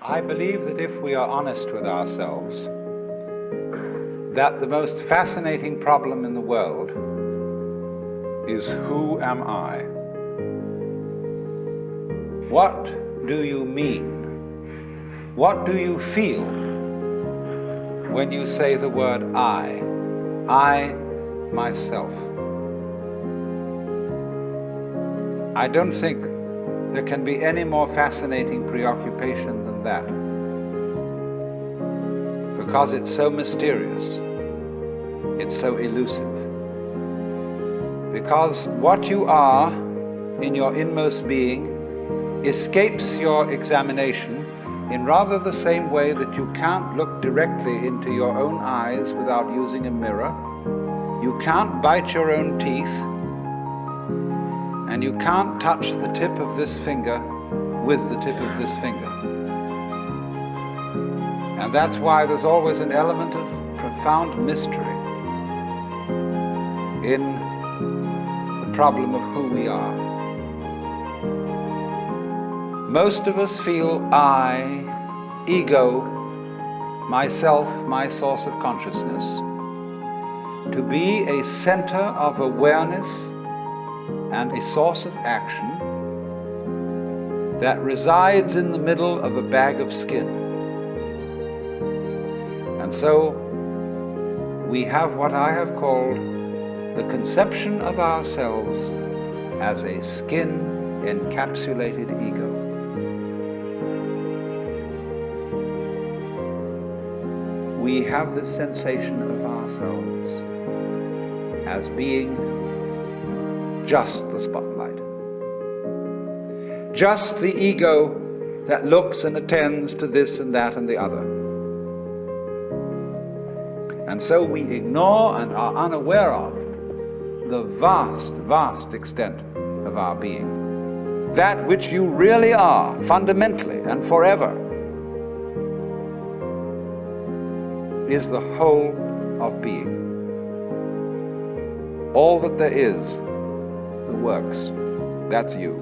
I believe that if we are honest with ourselves, that the most fascinating problem in the world is, who am I? What do you mean? What do you feel when you say the word I? I, myself. I don't think there can be any more fascinating preoccupation than that, because it's so mysterious, it's so elusive. Because what you are in your inmost being escapes your examination in rather the same way that you can't look directly into your own eyes without using a mirror. You can't bite your own teeth, and you can't touch the tip of this finger with the tip of this finger. And that's why there's always an element of profound mystery in the problem of who we are. Most of us feel I, ego, myself, my source of consciousness, to be a center of awareness and a source of action that resides in the middle of a bag of skin. And so we have what I have called the conception of ourselves as a skin-encapsulated ego. We have the sensation of ourselves as being just the spotlight, just the ego that looks and attends to this and that and the other. And so we ignore and are unaware of the vast, vast extent of our being. That which you really are, fundamentally and forever, is the whole of being. All that there is, the works, that's you.